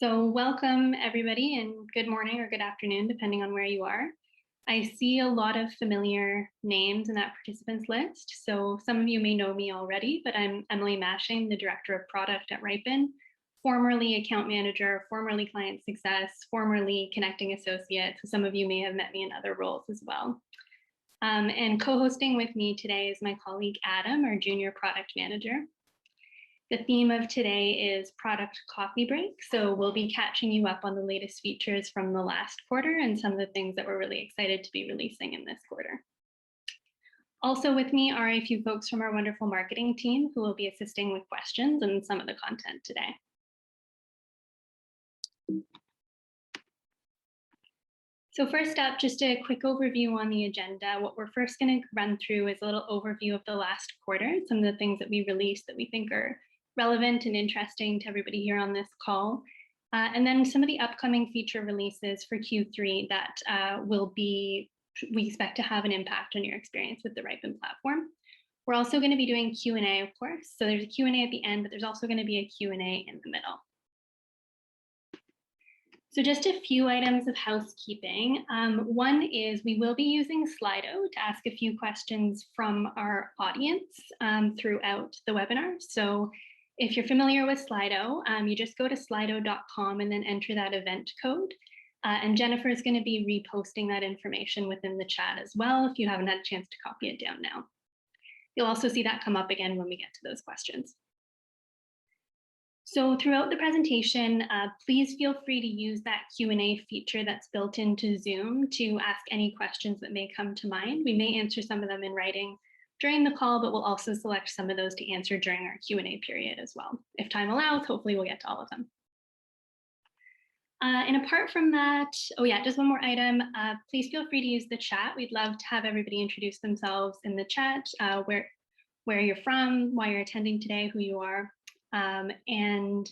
So welcome everybody and good morning or good afternoon, depending on where you are. I see a lot of familiar names in that participants list. So some of you may know me already, but I'm Emily Mashing, the Director of Product at Riipen, formerly Account Manager, formerly Client Success, formerly Connecting Associate. So some of you may have met me in other roles as well. And co-hosting with me today is my colleague Adam, our Junior Product Manager. The theme of today is product coffee break. So we'll be catching you up on the latest features from the last quarter and some of the things that we're really excited to be releasing in this quarter. Also with me are a few folks from our wonderful marketing team who will be assisting with questions and some of the content today. So first up, just a quick overview on the agenda. What we're first going to run through is a little overview of the last quarter, some of the things that we released that we think are relevant and interesting to everybody here on this call. And then some of the upcoming feature releases for Q3 that we expect to have an impact on your experience with the Riipen platform. We're also going to be doing Q&A, of course. So there's a Q&A at the end, but there's also going to be a Q&A in the middle. So just a few items of housekeeping. One is we will be using Slido to ask a few questions from our audience throughout the webinar. So if you're familiar with Slido, you just go to slido.com and then enter that event code. And Jennifer is going to be reposting that information within the chat as well if you haven't had a chance to copy it down now. You'll also see that come up again when we get to those questions. So throughout the presentation, please feel free to use that Q&A feature that's built into Zoom to ask any questions that may come to mind. We may answer some of them in writing during the call, but we'll also select some of those to answer during our Q&A period as well. If time allows, hopefully we'll get to all of them. And apart from that, oh yeah, just one more item. Please feel free to use the chat. We'd love to have everybody introduce themselves in the chat, where you're from, why you're attending today, who you are. And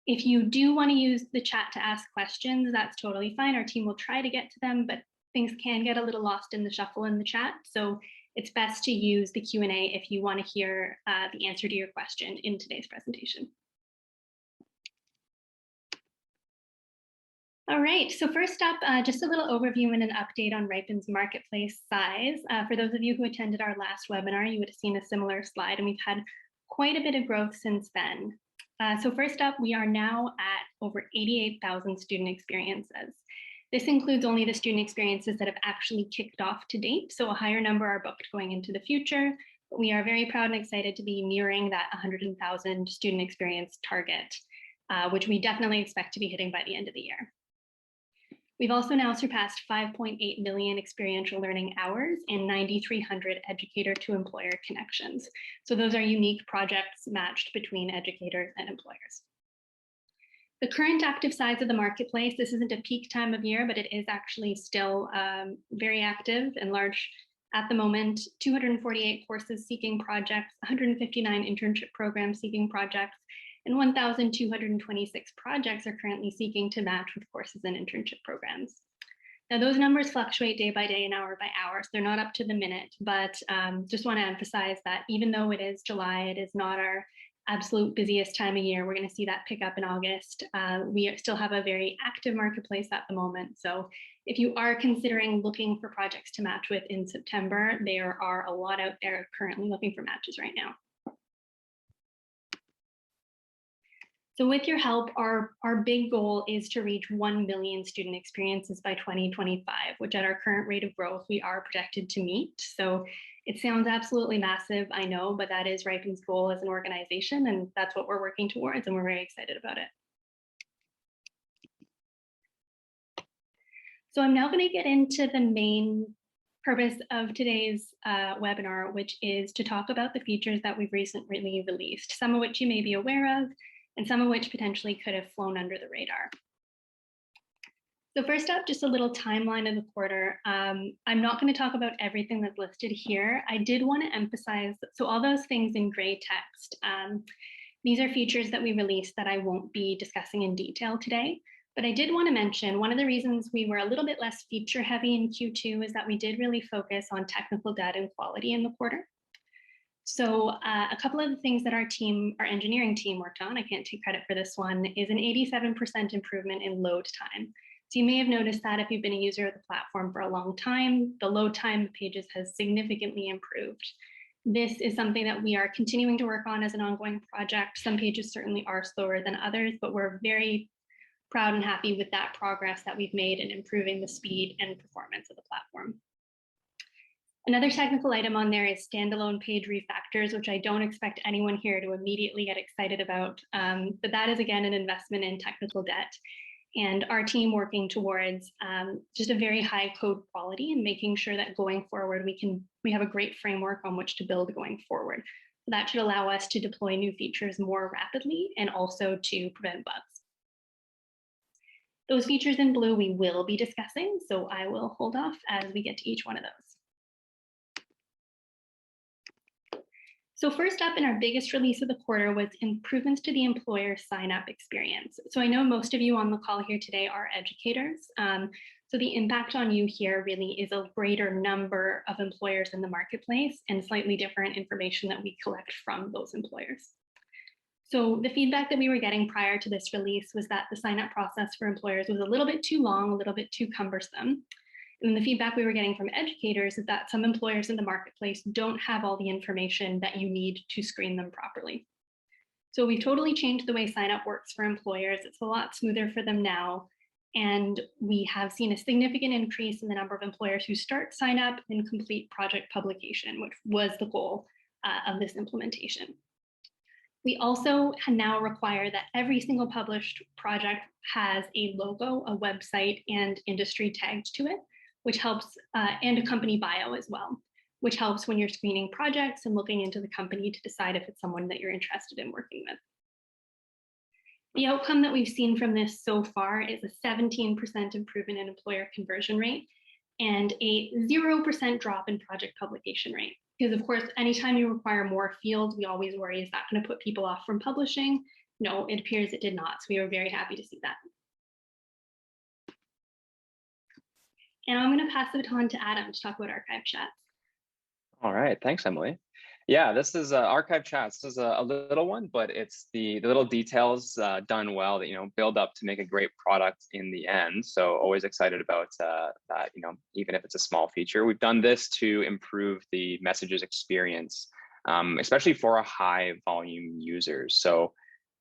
if you do want to use the chat to ask questions, that's totally fine. Our team will try to get to them, but things can get a little lost in the shuffle in the chat. So it's best to use the Q&A if you want to hear the answer to your question in today's presentation. All right, so first up, just a little overview and an update on Riipen's marketplace size. For those of you who attended our last webinar, you would have seen a similar slide, and we've had quite a bit of growth since then. So first up, we are now at over 88,000 student experiences. This includes only the student experiences that have actually kicked off to date, so a higher number are booked going into the future. But we are very proud and excited to be nearing that 100,000 student experience target, which we definitely expect to be hitting by the end of the year. We've also now surpassed 5.8 million experiential learning hours and 9,300 educator to employer connections. So those are unique projects matched between educators and employers. The current active size of the marketplace, this isn't a peak time of year, but it is actually still very active and large at the moment. 248 courses seeking projects, 159 internship programs seeking projects, and 1,226 projects are currently seeking to match with courses and internship programs. Now, those numbers fluctuate day by day and hour by hour, so they're not up to the minute, but just want to emphasize that even though it is July, it is not our absolute busiest time of year. We're going to see that pick up in August. We still have a very active marketplace at the moment. So if you are considering looking for projects to match with in September, there are a lot out there currently looking for matches right now. So with your help, our big goal is to reach 1 million student experiences by 2025, which at our current rate of growth, we are projected to meet. So it sounds absolutely massive, I know, but that is Riipen's goal as an organization, and that's what we're working towards, and we're very excited about it. So I'm now going to get into the main purpose of today's webinar, which is to talk about the features that we've recently released, some of which you may be aware of, and some of which potentially could have flown under the radar. So first up, just a little timeline of the quarter. I'm not going to talk about everything that's listed here. I did want to emphasize, so all those things in gray text, these are features that we released that I won't be discussing in detail today. But I did want to mention one of the reasons we were a little bit less feature heavy in Q2 is that we did really focus on technical debt and quality in the quarter. So a couple of the things that our engineering team worked on, I can't take credit for this one, is an 87% improvement in load time. So you may have noticed that if you've been a user of the platform for a long time, the load time of pages has significantly improved. This is something that we are continuing to work on as an ongoing project. Some pages certainly are slower than others, but we're very proud and happy with that progress that we've made in improving the speed and performance of the platform. Another technical item on there is standalone page refactors, which I don't expect anyone here to immediately get excited about. But that is, again, an investment in technical debt. And our team working towards just a very high code quality and making sure that going forward, we have a great framework on which to build going forward. So that should allow us to deploy new features more rapidly and also to prevent bugs. Those features in blue we will be discussing, so I will hold off as we get to each one of those. So first up in our biggest release of the quarter was improvements to the employer sign-up experience. So I know most of you on the call here today are educators. So the impact on you here really is a greater number of employers in the marketplace and slightly different information that we collect from those employers. So the feedback that we were getting prior to this release was that the sign-up process for employers was a little bit too long, a little bit too cumbersome. And the feedback we were getting from educators is that some employers in the marketplace don't have all the information that you need to screen them properly. So we've totally changed the way sign up works for employers. It's a lot smoother for them now. And we have seen a significant increase in the number of employers who start sign up and complete project publication, which was the goal of this implementation. We also now require that every single published project has a logo, a website, and industry tagged to it, which helps, and a company bio as well, which helps when you're screening projects and looking into the company to decide if it's someone that you're interested in working with. The outcome that we've seen from this so far is a 17% improvement in employer conversion rate and a 0% drop in project publication rate. Because of course, anytime you require more fields, we always worry, is that going to put people off from publishing? No, it appears it did not. So we were very happy to see that. And I'm going to pass the baton to Adam to talk about archive chats. All right, thanks, Emily. Yeah, this is archive chats. This is a little one, but it's the little details done well that build up to make a great product in the end. So always excited about that. Even if it's a small feature, we've done this to improve the messages experience, especially for our high volume users. So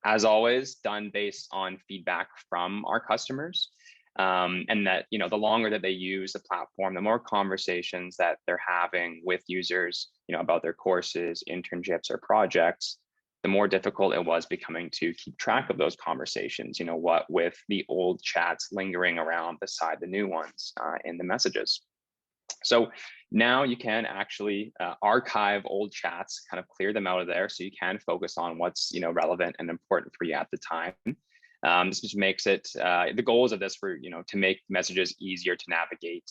as always, done based on feedback from our customers. And that, the longer that they use the platform, the more conversations that they're having with users, about their courses, internships, or projects, the more difficult it was becoming to keep track of those conversations, what with the old chats lingering around beside the new ones in the messages. So now you can actually archive old chats, kind of clear them out of there, so you can focus on what's relevant and important for you at the time. This just makes it, the goals of this were, to make messages easier to navigate,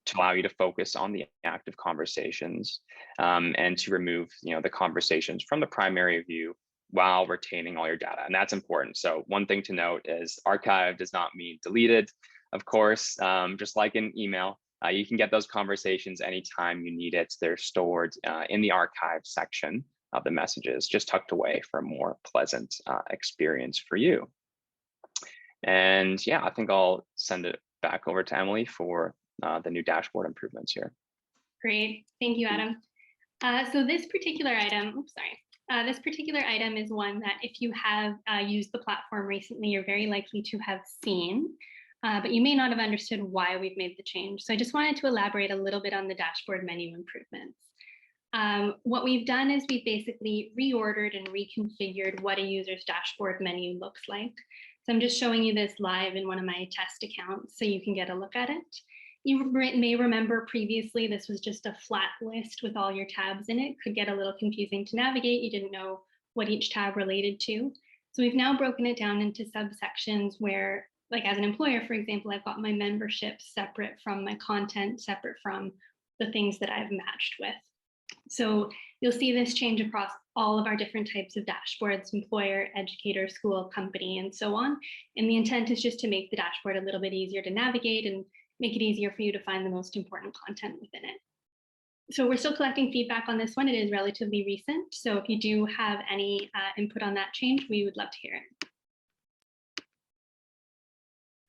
to allow you to focus on the active conversations, and to remove, the conversations from the primary view while retaining all your data. And that's important. So one thing to note is archive does not mean deleted, of course. Just like in email, you can get those conversations anytime you need it. They're stored in the archive section of the messages, just tucked away for a more pleasant experience for you. And yeah, I think I'll send it back over to Emily for the new dashboard improvements here. Great, thank you, Adam. So this particular item, this particular item is one that if you have used the platform recently, you're very likely to have seen, but you may not have understood why we've made the change. So I just wanted to elaborate a little bit on the dashboard menu improvements. What we've done is we've basically reordered and reconfigured what a user's dashboard menu looks like. So I'm just showing you this live in one of my test accounts so you can get a look at it. You may remember previously this was just a flat list with all your tabs in it. Could get a little confusing to navigate. You didn't know what each tab related to. So we've now broken it down into subsections where, like as an employer, for example, I've got my membership separate from my content, separate from the things that I've matched with. So you'll see this change across all of our different types of dashboards: employer, educator, school, company, and so on. And the intent is just to make the dashboard a little bit easier to navigate and make it easier for you to find the most important content within it. So we're still collecting feedback on this one. It is relatively recent. So if you do have any input on that change, we would love to hear it.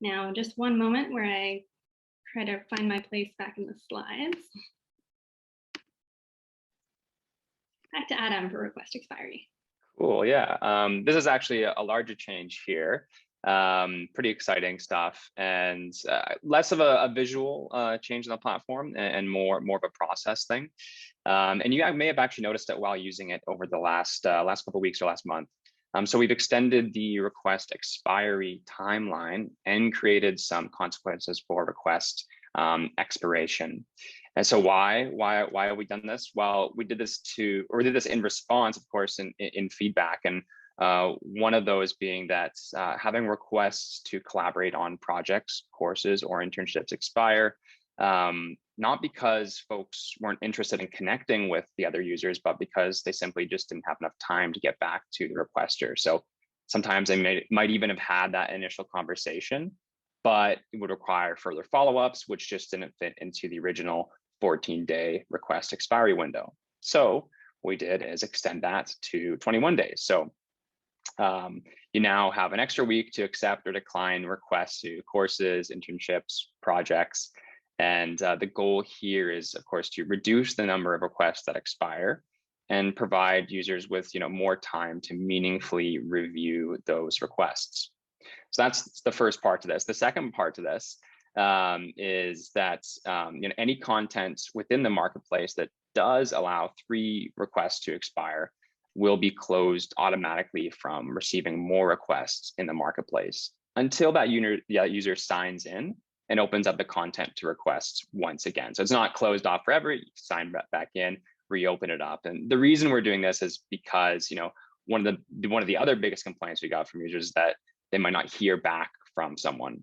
Now, just one moment where I try to find my place back in the slides. Back to Adam for request expiry. Cool, yeah. This is actually a larger change here. Pretty exciting stuff, and less of a visual change in the platform, and more of a process thing. And you may have actually noticed it while using it over the last couple of weeks or last month. So we've extended the request expiry timeline and created some consequences for request expiration. And so why have we done this? Well, we did this in response, of course, in feedback. And one of those being that having requests to collaborate on projects, courses, or internships expire, not because folks weren't interested in connecting with the other users, but because they simply just didn't have enough time to get back to the requester. So sometimes they might even have had that initial conversation, but it would require further follow-ups, which just didn't fit into the original 14-day request expiry window. So what we did is extend that to 21 days. So you now have an extra week to accept or decline requests to courses, internships, projects. And the goal here is, of course, to reduce the number of requests that expire and provide users with more time to meaningfully review those requests. So that's the first part to this. The second part to this is that any content within the marketplace that does allow 3 requests to expire will be closed automatically from receiving more requests in the marketplace until that user signs in and opens up the content to requests once again. So it's not closed off forever. You sign back in, reopen it up. And the reason we're doing this is because one of the other biggest complaints we got from users is that they might not hear back from someone.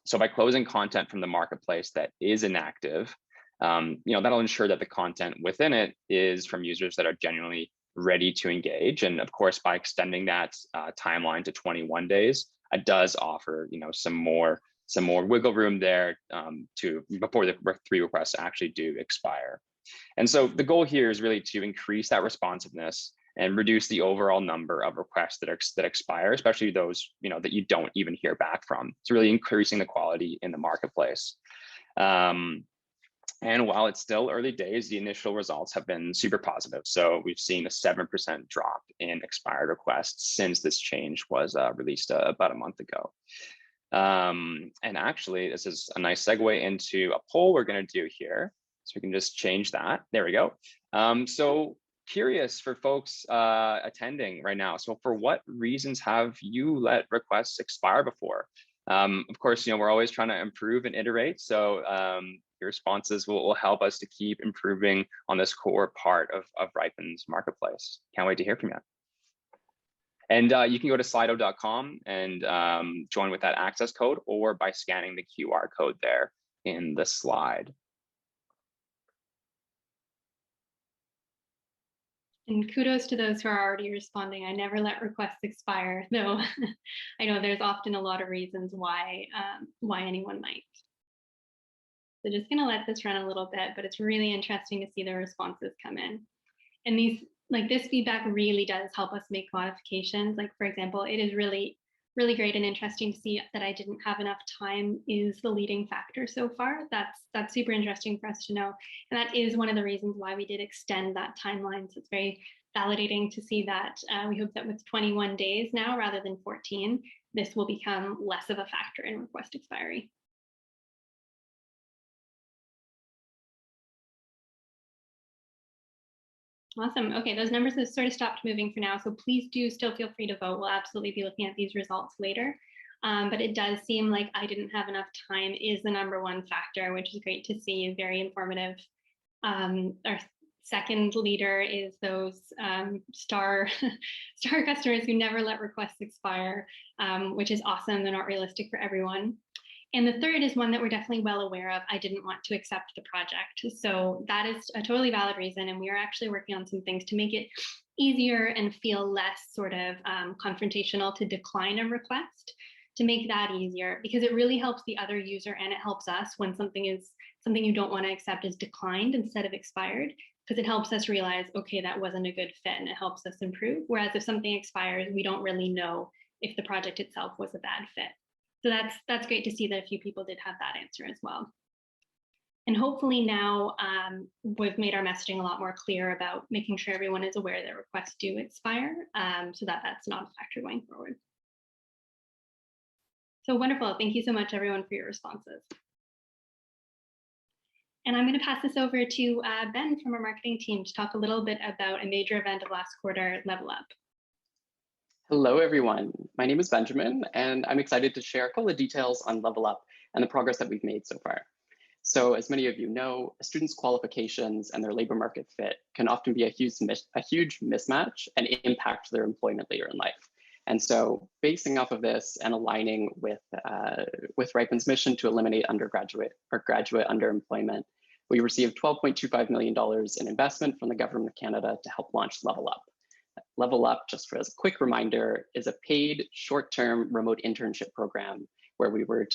So by closing content from the marketplace that is inactive, that'll ensure that the content within it is from users that are genuinely ready to engage. And of course, by extending that timeline to 21 days, it does offer some more wiggle room there before the 3 requests actually do expire. And so the goal here is really to increase that responsiveness and reduce the overall number of requests that expire, especially those that you don't even hear back from. It's really increasing the quality in the marketplace. And while it's still early days, the initial results have been super positive. So we've seen a 7% drop in expired requests since this change was released about a month ago. And actually, this is a nice segue into a poll we're going to do here. So we can just change that. There we go. So curious for folks attending right now. So for what reasons have you let requests expire before? Of course, we're always trying to improve and iterate. So your responses will help us to keep improving on this core part of Riipen's marketplace. Can't wait to hear from you. And you can go to slido.com and join with that access code, or by scanning the QR code there in the slide. And kudos to those who are already responding. I never let requests expire, though I know there's often a lot of reasons why anyone might. So just going to let this run a little bit, but it's really interesting to see the responses come in. And this feedback really does help us make modifications. Like, for example, it is really, really great and interesting to see that I didn't have enough time is the leading factor so far. That's super interesting for us to know. And that is one of the reasons why we did extend that timeline. So it's very validating to see that. We hope that with 21 days now, rather than 14, this will become less of a factor in request expiry. Awesome. Okay, those numbers have sort of stopped moving for now, so please do still feel free to vote. We'll absolutely be looking at these results later. But it does seem like I didn't have enough time is the #1 factor, which is great to see, very informative. Our second leader is those star customers who never let requests expire, which is awesome. They're not realistic for everyone. And the third is one that we're definitely well aware of. I didn't want to accept the project. So that is a totally valid reason. And we are actually working on some things to make it easier and feel less sort of confrontational to decline a request. to make that easier, because it really helps the other user and it helps us when something you don't want to accept is declined instead of expired, because it helps us realize, okay, that wasn't a good fit, and it helps us improve. Whereas if something expires, we don't really know if the project itself was a bad fit. So that's great to see that a few people did have that answer as well. And hopefully now we've made our messaging a lot more clear about making sure everyone is aware that requests do expire, so that that's not a factor going forward. So wonderful. Thank you so much, everyone, for your responses. And I'm going to pass this over to Ben from our marketing team to talk a little bit about a major event of last quarter, Level Up. Hello, everyone. My name is Benjamin, and I'm excited to share a couple of details on Level Up and the progress that we've made so far. So as many of you know, a student's qualifications and their labor market fit can often be a huge mismatch and impact their employment later in life. And so basing off of this and aligning with Riipen's mission to eliminate undergraduate or graduate underemployment, we received $12.25 million in investment from the Government of Canada to help launch Level Up. Level Up, just as a quick reminder, is a paid short-term remote internship program where we were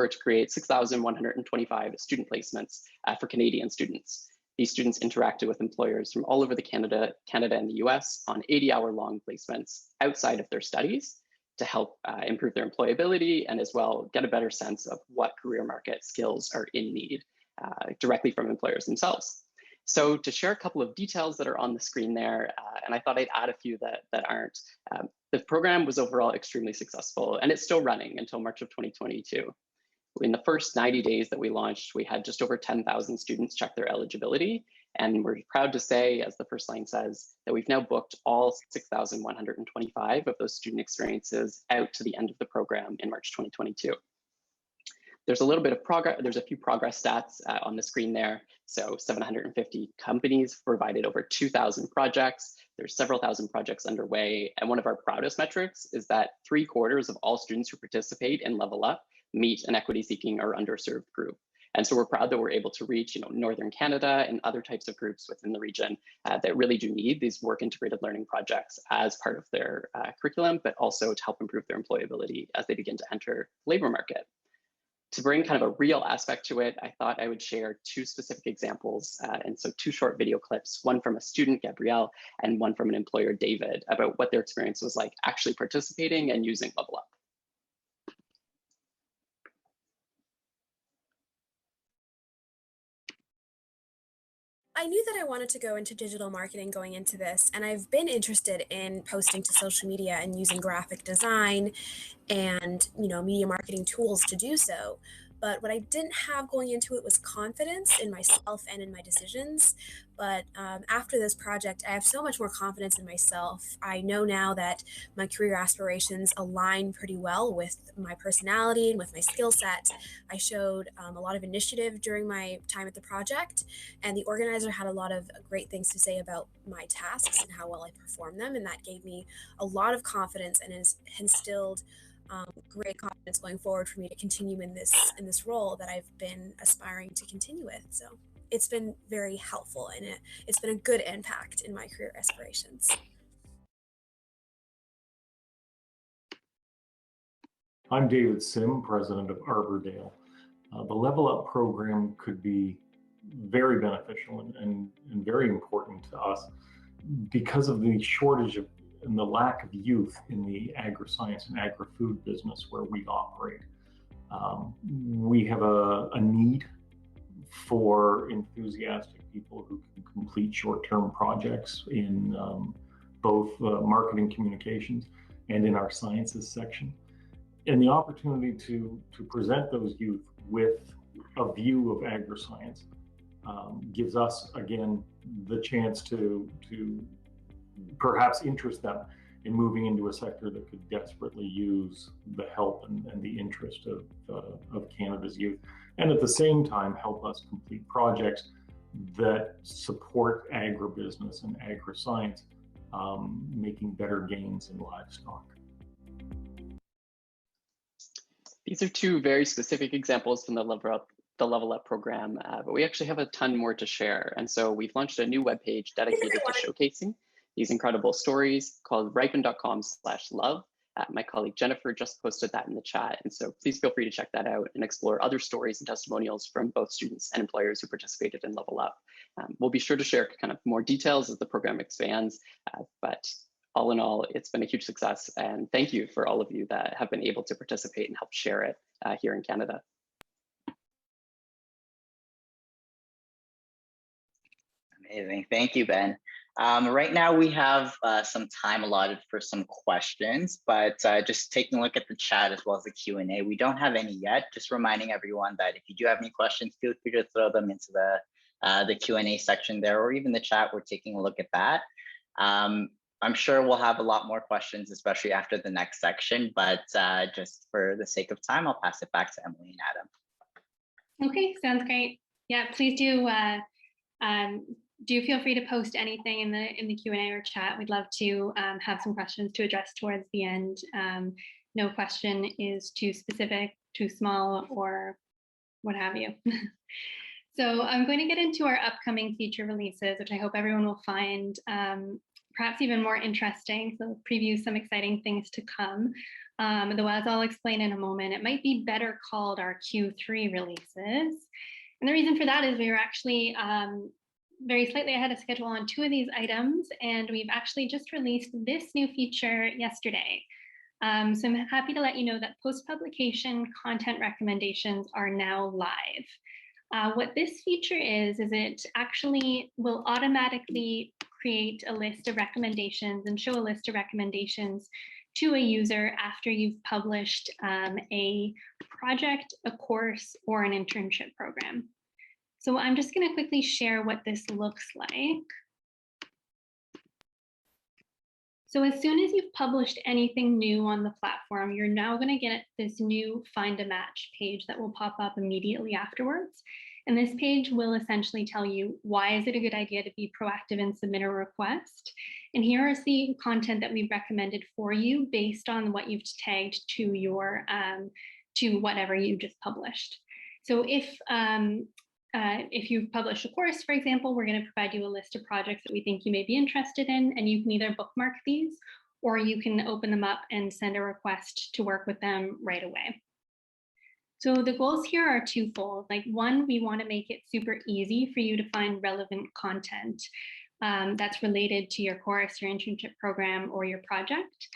to create 6,125 student placements for Canadian students. These students interacted with employers from all over Canada and the US on 80-hour-long placements outside of their studies to help improve their employability and as well get a better sense of what career market skills are in need directly from employers themselves. So to share a couple of details that are on the screen there, and I thought I'd add a few that aren't, the program was overall extremely successful, and it's still running until March of 2022. In the first 90 days that we launched, we had just over 10,000 students check their eligibility, and we're proud to say, as the first line says, that we've now booked all 6,125 of those student experiences out to the end of the program in March 2022. There's a little bit of progress, there's a few progress stats on the screen there. So 750 companies provided over 2,000 projects. There's several thousand projects underway. And one of our proudest metrics is that 3/4 of all students who participate in Level Up meet an equity seeking or underserved group. And so we're proud that we're able to reach Northern Canada and other types of groups within the region that really do need these work integrated learning projects as part of their curriculum, but also to help improve their employability as they begin to enter the labor market. To bring kind of a real aspect to it, I thought I would share two specific examples. And so two short video clips, one from a student, Gabrielle, and one from an employer, David, about what their experience was like actually participating and using Level Up. I knew that I wanted to go into digital marketing going into this, and I've been interested in posting to social media and using graphic design and media marketing tools to do so. But what I didn't have going into it was confidence in myself and in my decisions. But after this project, I have so much more confidence in myself. I know now that my career aspirations align pretty well with my personality and with my skill set. I showed a lot of initiative during my time at the project, and the organizer had a lot of great things to say about my tasks and how well I performed them. And that gave me a lot of confidence and has instilled great confidence going forward for me to continue in this role that I've been aspiring to continue with. So it's been very helpful, and it's been a good impact in my career aspirations. I'm David Sim, president of Arbordale. The Level Up program could be very beneficial and very important to us because of the shortage of and the lack of youth in the agri-science and agri-food business where we operate. We have a need for enthusiastic people who can complete short-term projects in both marketing communications and in our sciences section. And the opportunity to present those youth with a view of agri-science gives us, again, the chance to perhaps interest them in moving into a sector that could desperately use the help and the interest of Canada's youth, and at the same time help us complete projects that support agribusiness and agri-science, making better gains in livestock. These are two very specific examples from the Level Up program, but we actually have a ton more to share. And so we've launched a new webpage dedicated to showcasing these incredible stories called riipen.com/love. My colleague Jennifer just posted that in the chat. And so please feel free to check that out and explore other stories and testimonials from both students and employers who participated in Level Up. We'll be sure to share kind of more details as the program expands, but all in all, it's been a huge success. And thank you for all of you that have been able to participate and help share it here in Canada. Amazing. Thank you, Ben. Right now we have some time allotted for some questions, but just taking a look at the chat as well as the Q&A, we don't have any yet. Just reminding everyone that if you do have any questions, feel free to throw them into the Q&A section there, or even the chat. We're taking a look at that. I'm sure we'll have a lot more questions, especially after the next section, but just for the sake of time, I'll pass it back to Emily and Adam. Okay, sounds great. Yeah, please do feel free to post anything in the Q&A or chat. We'd love to have some questions to address towards the end. No question is too specific, too small, or what have you. So I'm going to get into our upcoming feature releases, which I hope everyone will find perhaps even more interesting. So preview some exciting things to come. Though as I'll explain in a moment, it might be better called our Q3 releases. And the reason for that is we were actually very slightly ahead of schedule on 2 of these items, and we've actually just released this new feature yesterday. So I'm happy to let you know that post-publication content recommendations are now live. What this feature is it actually will automatically create a list of recommendations and show a list of recommendations to a user after you've published a project, a course, or an internship program. So I'm just going to quickly share what this looks like. So as soon as you've published anything new on the platform, you're now going to get this new Find a Match page that will pop up immediately afterwards. And this page will essentially tell you, why is it a good idea to be proactive and submit a request? And here is the content that we've recommended for you based on what you've tagged to your to whatever you just published. So if you've published a course, for example, we're going to provide you a list of projects that we think you may be interested in, and you can either bookmark these or you can open them up and send a request to work with them right away. So the goals here are twofold. Like, one, we want to make it super easy for you to find relevant content that's related to your course, your internship program, or your project.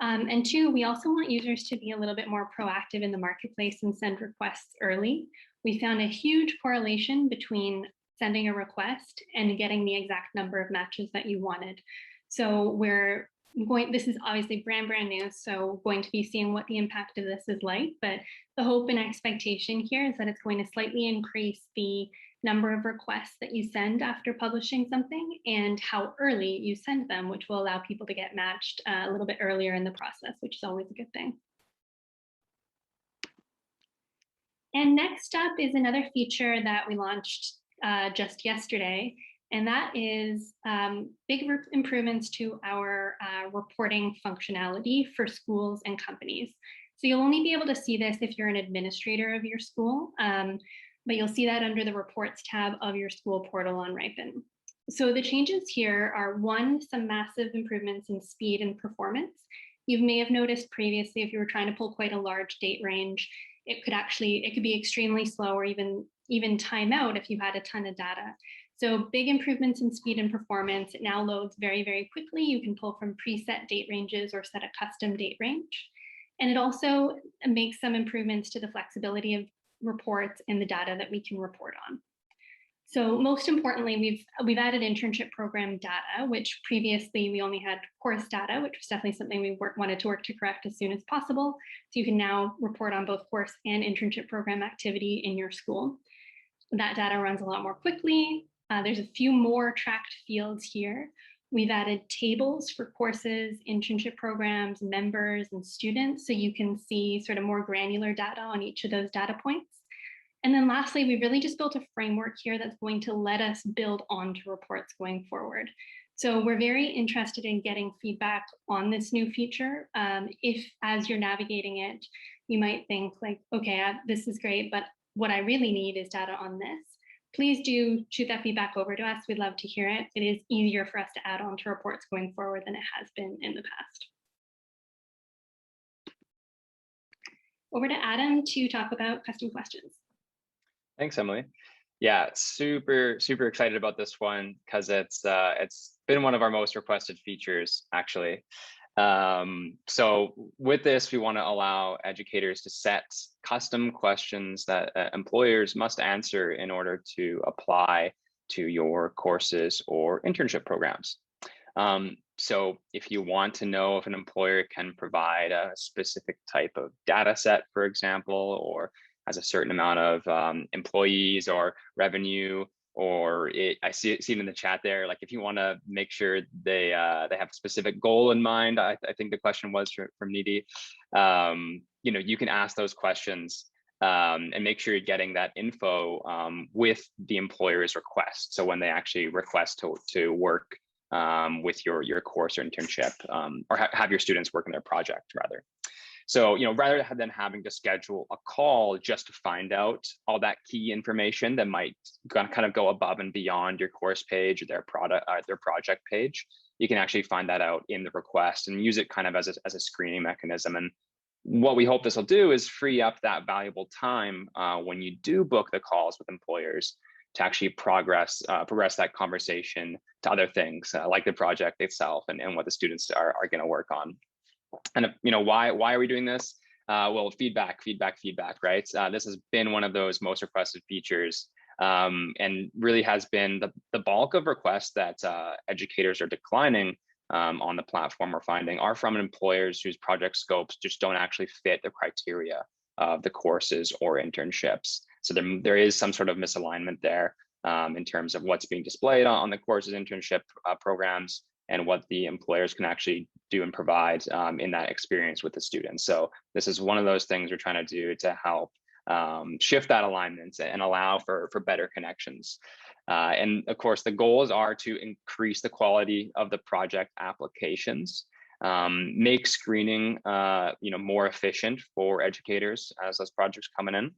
And 2, we also want users to be a little bit more proactive in the marketplace and send requests early. We found a huge correlation between sending a request and getting the exact number of matches that you wanted. So this is obviously brand new, so going to be seeing what the impact of this is like, but the hope and expectation here is that it's going to slightly increase the number of requests that you send after publishing something and how early you send them, which will allow people to get matched a little bit earlier in the process, which is always a good thing. And next up is another feature that we launched just yesterday, and that is big improvements to our reporting functionality for schools and companies. So you'll only be able to see this if you're an administrator of your school, but you'll see that under the Reports tab of your school portal on Riipen. So the changes here are, 1, some massive improvements in speed and performance. You may have noticed previously, if you were trying to pull quite a large date range, it could be extremely slow or even time out if you had a ton of data. So big improvements in speed and performance. It now loads very, very quickly. You can pull from preset date ranges or set a custom date range. And it also makes some improvements to the flexibility of reports and the data that we can report on. So most importantly, we've added internship program data, which previously we only had course data, which was definitely something we wanted to work to correct as soon as possible. So you can now report on both course and internship program activity in your school. That data runs a lot more quickly. There's a few more tracked fields here. We've added tables for courses, internship programs, members, and students, so you can see sort of more granular data on each of those data points. And then lastly, we really just built a framework here that's going to let us build onto reports going forward. So we're very interested in getting feedback on this new feature. If, as you're navigating it, you might think like, okay, this is great, but what I really need is data on this. Please do shoot that feedback over to us. We'd love to hear it. It is easier for us to add on to reports going forward than it has been in the past. Over to Adam to talk about custom questions. Thanks, Emily. Yeah, super excited about this one because it's been one of our most requested features, actually. So with this, we want to allow educators to set custom questions that employers must answer in order to apply to your courses or internship programs. So if you want to know if an employer can provide a specific type of data set, for example, or has a certain amount of employees or revenue, or I see it in the chat there, like if you want to make sure they have a specific goal in mind, I think the question was from Needy, you can ask those questions and make sure you're getting that info with the employer's request. So when they actually request to work with your course or internship, or have your students work on their project rather. So, rather than having to schedule a call just to find out all that key information that might kind of go above and beyond your course page or their project page, you can actually find that out in the request and use it kind of as a screening mechanism. And what we hope this will do is free up that valuable time when you do book the calls with employers to actually progress that conversation to other things like the project itself and what the students are going to work on. And why are we doing this? Well, feedback, right? This has been one of those most requested features, and really has been the bulk of requests that educators are declining on the platform we're finding are from employers whose project scopes just don't actually fit the criteria of the courses or internships. So there is some sort of misalignment there in terms of what's being displayed on the courses, internship programs, and what the employers can actually do and provide in that experience with the students. So this is one of those things we're trying to do to help shift that alignment and allow for better connections. And of course, the goals are to increase the quality of the project applications, make screening more efficient for educators as those projects coming in,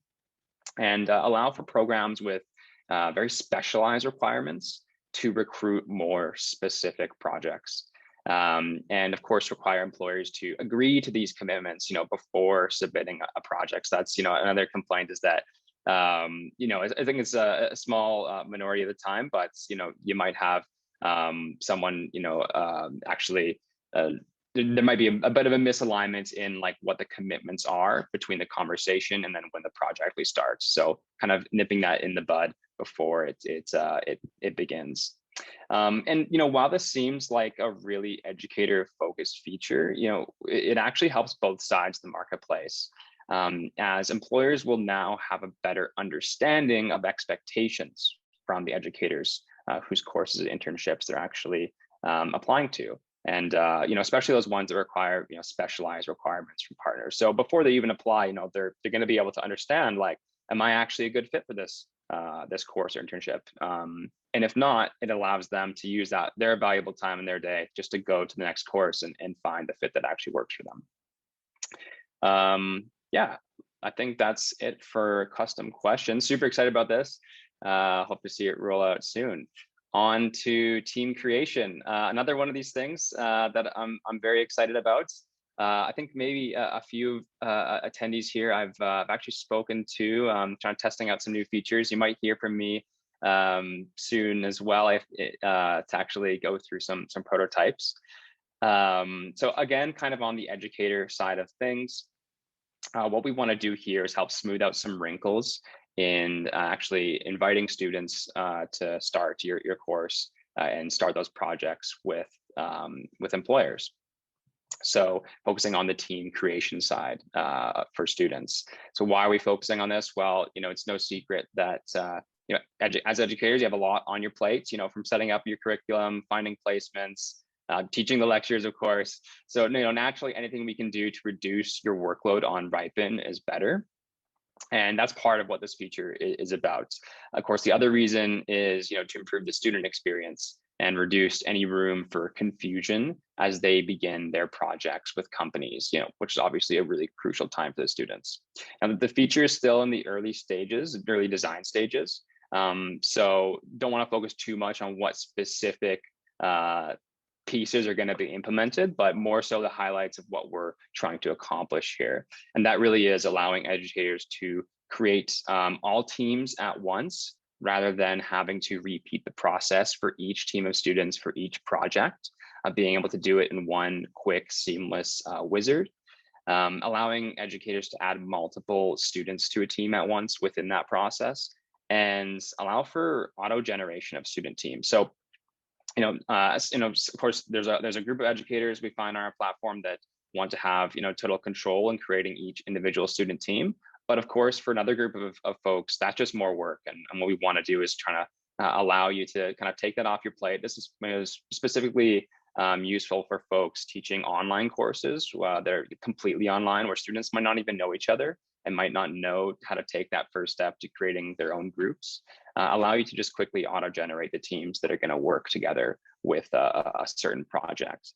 and allow for programs with very specialized requirements to recruit more specific projects. And of course, require employers to agree to these commitments, before submitting a project. So that's, another complaint is that, I think it's a small minority of the time, but, you might have someone, actually, there might be a bit of a misalignment in like what the commitments are between the conversation and then when the project actually starts. So kind of nipping that in the bud before it begins. And while this seems like a really educator-focused feature, it actually helps both sides of the marketplace, as employers will now have a better understanding of expectations from the educators whose courses and internships they're actually applying to. And especially those ones that require specialized requirements from partners. So before they even apply, they're going to be able to understand, like, am I actually a good fit for this course or internship? And if not, it allows them to use their valuable time in their day just to go to the next course and find the fit that actually works for them. Yeah, I think that's it for custom questions. Super excited about this. Hope to see it roll out soon. On to team creation. Another one of these things that I'm very excited about. I think maybe a few attendees here I've actually spoken to, trying testing out some new features. You might hear from me soon as well to actually go through some prototypes. So again, kind of on the educator side of things, what we want to do here is help smooth out some wrinkles in actually inviting students to start your course and start those projects with employers. So focusing on the team creation side for students. So why are we focusing on this? Well, it's no secret that as educators, you have a lot on your plate, from setting up your curriculum, finding placements, teaching the lectures, of course. So naturally, anything we can do to reduce your workload on Riipen is better. And that's part of what this feature is about. Of course, the other reason is, to improve the student experience and reduce any room for confusion as they begin their projects with companies, which is obviously a really crucial time for the students. And the feature is still in the early design stages. So don't want to focus too much on what specific pieces are going to be implemented, but more so the highlights of what we're trying to accomplish here. And that really is allowing educators to create all teams at once, rather than having to repeat the process for each team of students for each project, being able to do it in one quick, seamless wizard. Allowing educators to add multiple students to a team at once within that process, and allow for auto generation of student teams. So, of course, there's a group of educators we find on our platform that want to have, total control in creating each individual student team. But of course, for another group of folks, that's just more work. And what we want to do is try to allow you to kind of take that off your plate. This is specifically useful for folks teaching online courses. They're completely online, where students might not even know each other and might not know how to take that first step to creating their own groups. Allow you to just quickly auto-generate the teams that are going to work together with a certain project.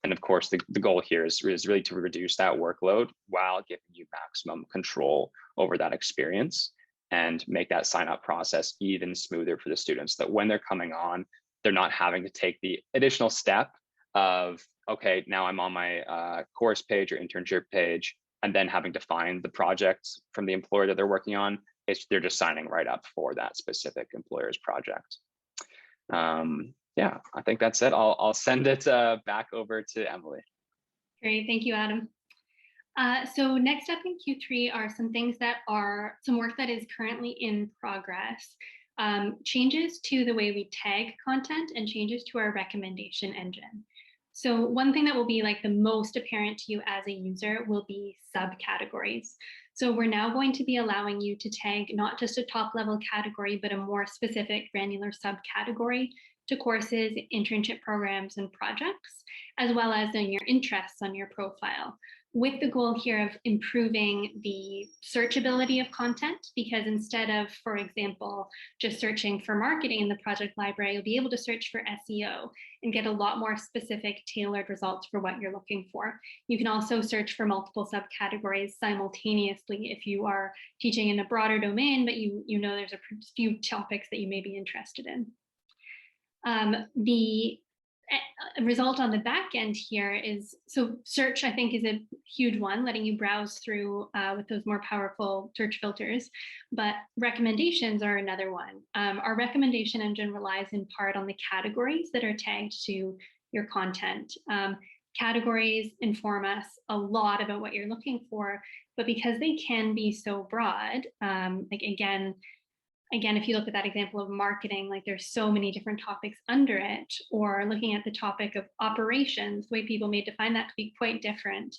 And of course, the goal here is really to reduce that workload while giving you maximum control over that experience, and make that sign-up process even smoother for the students, that when they're coming on, they're not having to take the additional step of, okay, now I'm on my course page or internship page, and then having to find the projects from the employer that they're working on. They're just signing right up for that specific employer's project. Yeah, I think that's it. I'll send it back over to Emily. Great, thank you, Adam. So next up in Q3 are some work that is currently in progress. Changes to the way we tag content and changes to our recommendation engine. So one thing that will be like the most apparent to you as a user will be subcategories. So we're now going to be allowing you to tag not just a top level category, but a more specific granular subcategory to courses, internship programs, and projects, as well as in your interests on your profile, with the goal here of improving the searchability of content, because instead of, for example, just searching for marketing in the project library, you'll be able to search for SEO and get a lot more specific, tailored results for what you're looking for. You can also search for multiple subcategories simultaneously if you are teaching in a broader domain, but you know there's a few topics that you may be interested in. The result on the back end here is, so search, I think, is a huge one, letting you browse through with those more powerful search filters, but recommendations are another one. Our recommendation engine relies in part on the categories that are tagged to your content. Categories inform us a lot about what you're looking for, but because they can be so broad, like again, if you look at that example of marketing, like there's so many different topics under it, or looking at the topic of operations, the way people may define that to be quite different.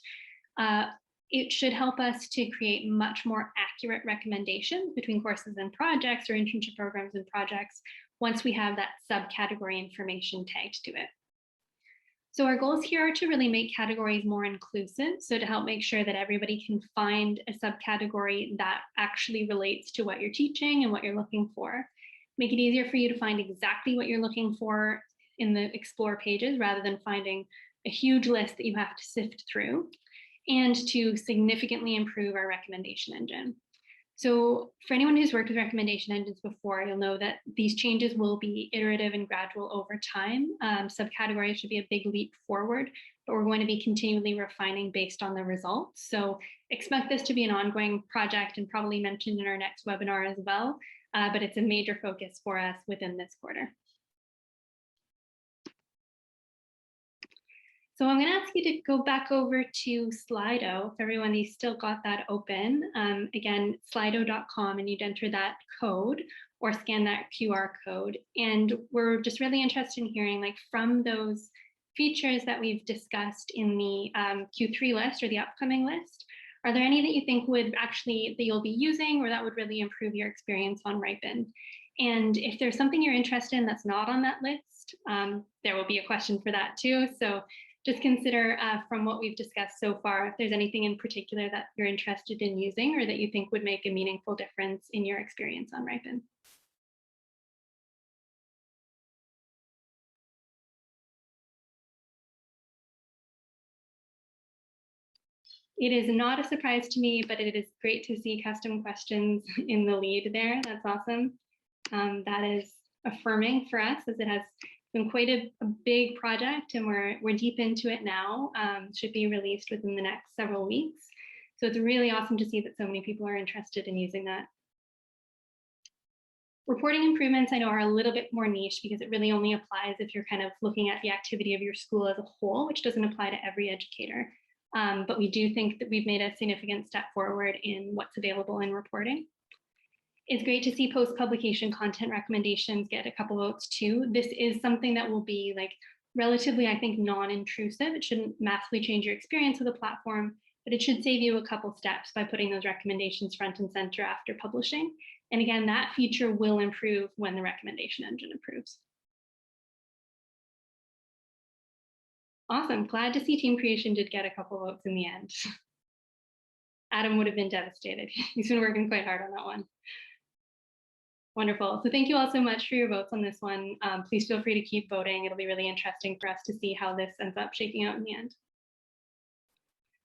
It should help us to create much more accurate recommendations between courses and projects, or internship programs and projects, once we have that subcategory information tagged to it. So our goals here are to really make categories more inclusive, so to help make sure that everybody can find a subcategory that actually relates to what you're teaching and what you're looking for. Make it easier for you to find exactly what you're looking for in the Explore pages, rather than finding a huge list that you have to sift through, and to significantly improve our recommendation engine. So for anyone who's worked with recommendation engines before, you'll know that these changes will be iterative and gradual over time. Subcategories should be a big leap forward, but we're going to be continually refining based on the results. So expect this to be an ongoing project, and probably mentioned in our next webinar as well, but it's a major focus for us within this quarter. So I'm going to ask you to go back over to Slido. If everyone's still got that open, again, slido.com, and you'd enter that code or scan that QR code. And we're just really interested in hearing, like, from those features that we've discussed in the Q3 list or the upcoming list, are there any that you think that you'll be using, or that would really improve your experience on Riipen? And if there's something you're interested in that's not on that list, there will be a question for that too. So just consider from what we've discussed so far, if there's anything in particular that you're interested in using, or that you think would make a meaningful difference in your experience on Riipen. It is not a surprise to me, but it is great to see custom questions in the lead there. That's awesome. That is affirming for us, as it has been quite a big project, and we're deep into it now. Should be released within the next several weeks. So it's really awesome to see that so many people are interested in using that. Reporting improvements, I know, are a little bit more niche because it really only applies if you're kind of looking at the activity of your school as a whole, which doesn't apply to every educator. But we do think that we've made a significant step forward in what's available in reporting. It's great to see post-publication content recommendations get a couple votes too. This is something that will be like relatively, I think, non-intrusive. It shouldn't massively change your experience with the platform, but it should save you a couple steps by putting those recommendations front and center after publishing. And again, that feature will improve when the recommendation engine improves. Awesome, glad to see team creation did get a couple votes in the end. Adam would have been devastated. He's been working quite hard on that one. Wonderful. So thank you all so much for your votes on this one. Please feel free to keep voting. It'll be really interesting for us to see how this ends up shaking out in the end.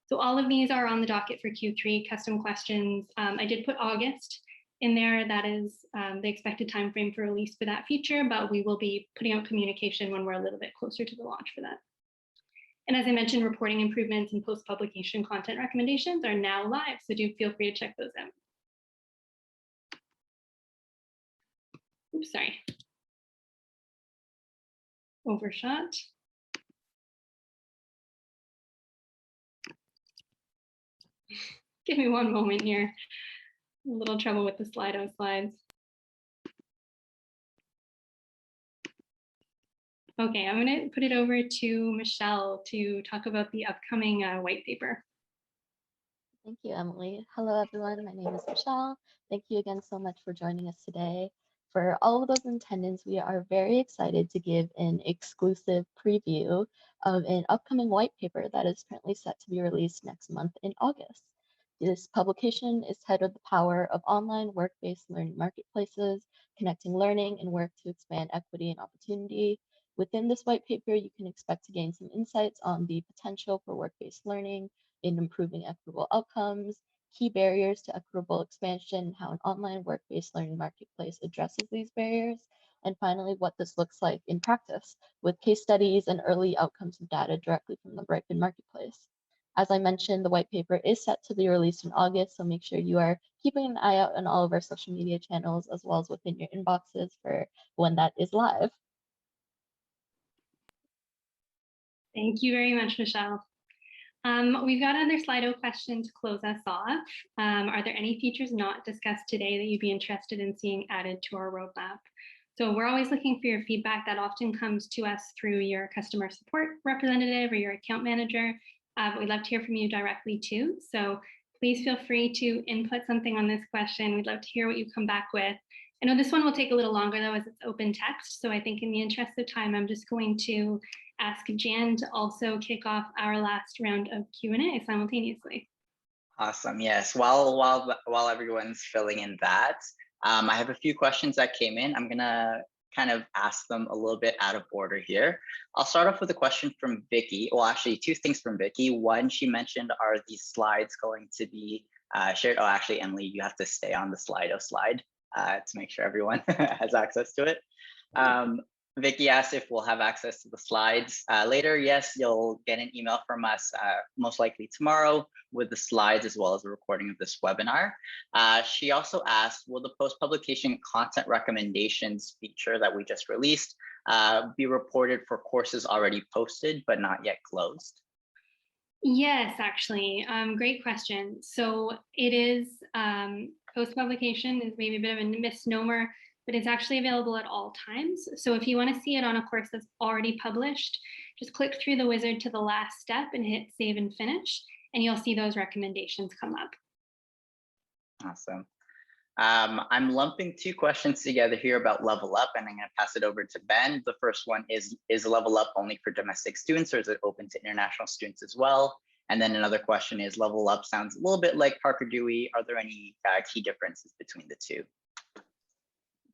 So all of these are on the docket for Q3 custom questions. I did put August in there. That is the expected timeframe for release for that feature, but we will be putting out communication when we're a little bit closer to the launch for that. And as I mentioned, reporting improvements and post-publication content recommendations are now live, so do feel free to check those out. Oops, sorry. Overshot. Give me one moment here. A little trouble with the Slido slides. Okay, I'm going to put it over to Michelle to talk about the upcoming white paper. Thank you, Emily. Hello, everyone. My name is Michelle. Thank you again so much for joining us today. For all of those in attendance, we are very excited to give an exclusive preview of an upcoming white paper that is currently set to be released next month in August. This publication is titled The Power of Online Work-Based Learning Marketplaces, Connecting Learning and Work to Expand Equity and Opportunity. Within this white paper, you can expect to gain some insights on the potential for work-based learning in improving equitable outcomes, key barriers to equitable expansion, how an online work-based learning marketplace addresses these barriers, and finally, what this looks like in practice with case studies and early outcomes of data directly from the Riipen marketplace. As I mentioned, the white paper is set to be released in August, so make sure you are keeping an eye out on all of our social media channels as well as within your inboxes for when that is live. Thank you very much, Michelle. We've got another Slido question to close us off. Are there any features not discussed today that you'd be interested in seeing added to our roadmap? So we're always looking for your feedback. That often comes to us through your customer support representative or your account manager. But we'd love to hear from you directly too. So please feel free to input something on this question. We'd love to hear what you come back with. I know this one will take a little longer though, as it's open text. So I think in the interest of time, I'm just going to ask Jan to also kick off our last round of Q&A simultaneously. Awesome. Yes. While everyone's filling in that, I have a few questions that came in. I'm gonna kind of ask them a little bit out of order here. I'll start off with a question from Vicky. Well, actually, two things from Vicky. One, she mentioned, are these slides going to be shared? Oh, actually, Emily, you have to stay on the Slido slide to make sure everyone has access to it. Vicky asked if we'll have access to the slides later. Yes, you'll get an email from us most likely tomorrow with the slides as well as the recording of this webinar. She also asked, will the post-publication content recommendations feature that we just released be reported for courses already posted but not yet closed? Yes, actually, great question. So it is, post-publication is maybe a bit of a misnomer, but it's actually available at all times. So if you want to see it on a course that's already published, just click through the wizard to the last step and hit save and finish, and you'll see those recommendations come up. Awesome. I'm lumping two questions together here about Level Up, and I'm going to pass it over to Ben. The first one is Level Up only for domestic students, or is it open to international students as well? And then another question is, Level Up sounds a little bit like Parker Dewey. Are there any key differences between the two?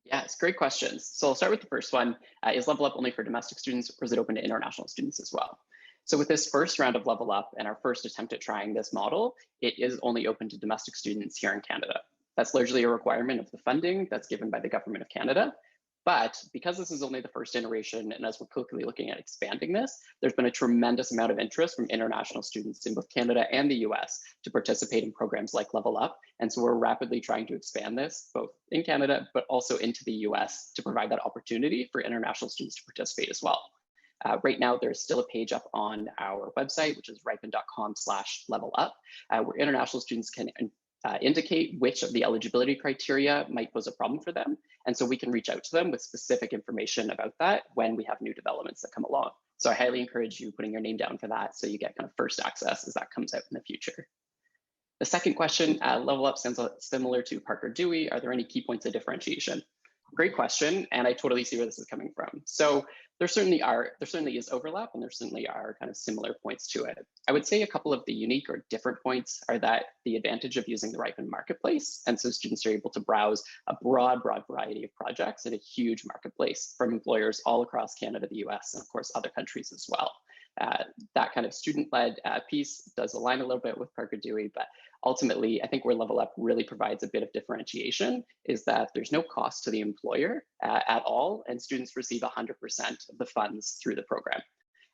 Yes, great questions. So I'll start with the first one. Is Level Up only for domestic students, or is it open to international students as well? So with this first round of Level Up and our first attempt at trying this model, it is only open to domestic students here in Canada. That's largely a requirement of the funding that's given by the Government of Canada. But because this is only the first iteration, and as we're quickly looking at expanding this, there's been a tremendous amount of interest from international students in both Canada and the US to participate in programs like Level Up. And so we're rapidly trying to expand this both in Canada, but also into the US to provide that opportunity for international students to participate as well. Right now, there's still a page up on our website, which is riipen.com/levelup, where international students can indicate which of the eligibility criteria might pose a problem for them. And so we can reach out to them with specific information about that when we have new developments that come along. So I highly encourage you putting your name down for that so you get kind of first access as that comes out in the future. The second question, Level Up sounds similar to Parker Dewey. Are there any key points of differentiation? Great question, and I totally see where this is coming from. So there certainly is overlap, and there certainly are kind of similar points to it. I would say a couple of the unique or different points are that the advantage of using the Riipen marketplace, and so students are able to browse a broad variety of projects in a huge marketplace from employers all across Canada, the US, and of course other countries as well. That kind of student-led piece does align a little bit with Parker Dewey, but ultimately, I think where Level Up really provides a bit of differentiation is that there's no cost to the employer at all, and students receive 100% of the funds through the program.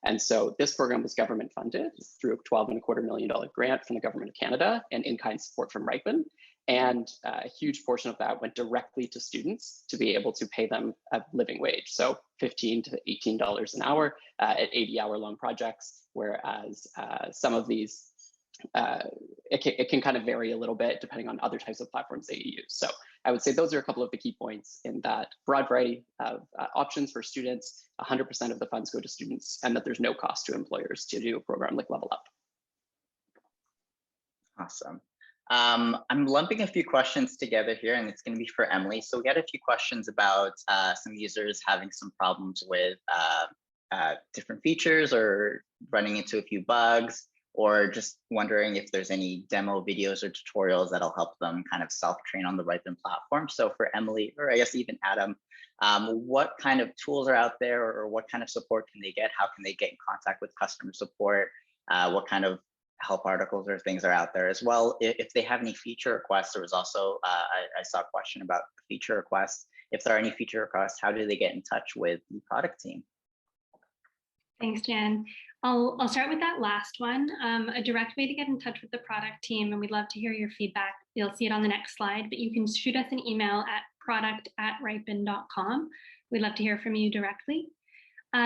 And so this program was government funded through a $12.25 million grant from the Government of Canada and in-kind support from Riipen. And a huge portion of that went directly to students to be able to pay them a living wage. So $15 to $18 an hour at 80-hour-long projects, whereas some of these, it can kind of vary a little bit depending on other types of platforms that you use. So I would say those are a couple of the key points in that broad variety of options for students, 100% of the funds go to students, and that there's no cost to employers to do a program like Level Up. Awesome. I'm lumping a few questions together here, and it's going to be for Emily. So we got a few questions about some users having some problems with different features or running into a few bugs, or just wondering if there's any demo videos or tutorials that'll help them kind of self-train on the Riipen platform. So for Emily, or I guess even Adam, what kind of tools are out there, or what kind of support can they get? How can they get in contact with customer support? What kind of help articles or things are out there as well? If they have any feature requests, there was also, I saw a question about feature requests. If there are any feature requests, how do they get in touch with the product team? Thanks, Jan. I'll start with that last one. A direct way to get in touch with the product team, and we'd love to hear your feedback. You'll see it on the next slide, but you can shoot us an email at product@riipen.com. We'd love to hear from you directly.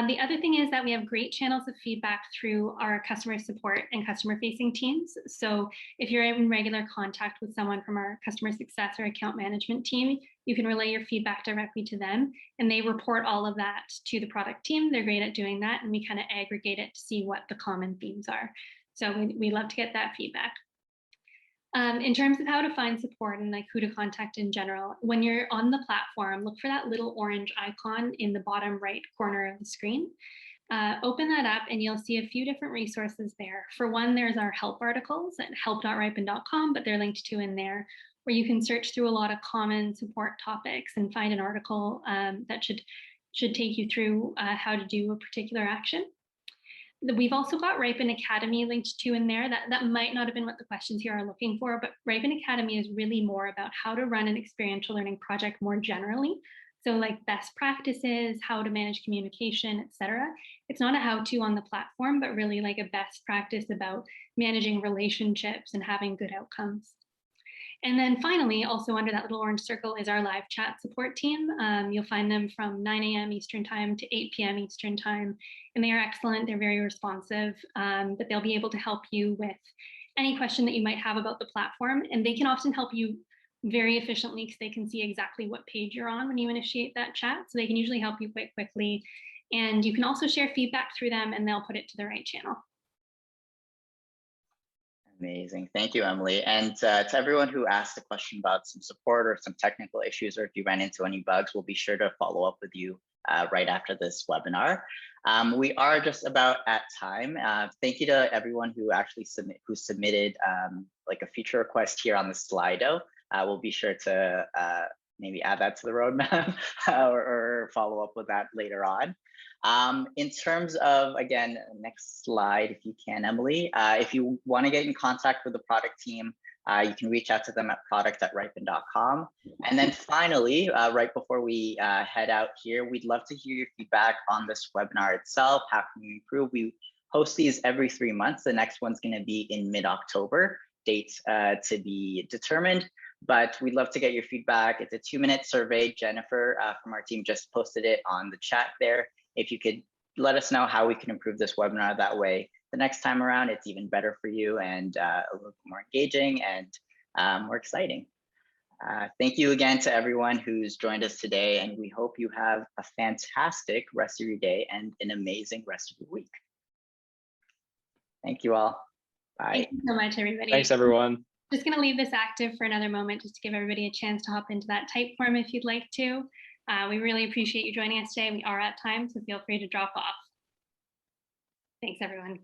The other thing is that we have great channels of feedback through our customer support and customer facing teams. So if you're in regular contact with someone from our customer success or account management team, you can relay your feedback directly to them, and they report all of that to the product team. They're great at doing that, and we kind of aggregate it to see what the common themes are. So we love to get that feedback. In terms of how to find support and like who to contact in general, when you're on the platform, look for that little orange icon in the bottom right corner of the screen. Open that up and you'll see a few different resources there. For one, there's our help articles at help.riipen.com, but they're linked to in there, where you can search through a lot of common support topics and find an article that should take you through how to do a particular action. We've also got Riipen Academy linked to in there. That might not have been what the questions here are looking for, but Riipen Academy is really more about how to run an experiential learning project more generally. So like best practices, how to manage communication, etc. It's not a how-to on the platform, but really like a best practice about managing relationships and having good outcomes. And then finally, also under that little orange circle is our live chat support team. You'll find them from 9 a.m. Eastern time to 8 p.m. Eastern time. And they are excellent. They're very responsive, but they'll be able to help you with any question that you might have about the platform. And they can often help you very efficiently because they can see exactly what page you're on when you initiate that chat. So they can usually help you quite quickly. And you can also share feedback through them and they'll put it to the right channel. Amazing. Thank you, Emily. And to everyone who asked a question about some support or some technical issues, or if you ran into any bugs, we'll be sure to follow up with you right after this webinar. We are just about at time. Thank you to everyone who actually submitted like a feature request here on the Slido. We'll be sure to maybe add that to the roadmap or follow up with that later on. In terms of, again, next slide, if you can, Emily, if you want to get in contact with the product team, You can reach out to them at product@riipen.com. And then finally, right before we head out here, we'd love to hear your feedback on this webinar itself. How can we improve? We host these every 3 months. The next one's going to be in mid-October, dates to be determined. But we'd love to get your feedback. It's a 2-minute survey. Jennifer from our team just posted it on the chat there. If you could let us know how we can improve this webinar, that way the next time around it's even better for you and a little bit more engaging and more exciting. Thank you again to everyone who's joined us today, and we hope you have a fantastic rest of your day and an amazing rest of your week. Thank you all. Bye. Thank you so much, everybody. Thanks, everyone. Just going to leave this active for another moment just to give everybody a chance to hop into that type form if you'd like to. We really appreciate you joining us today. We are at time, so feel free to drop off. Thanks, everyone.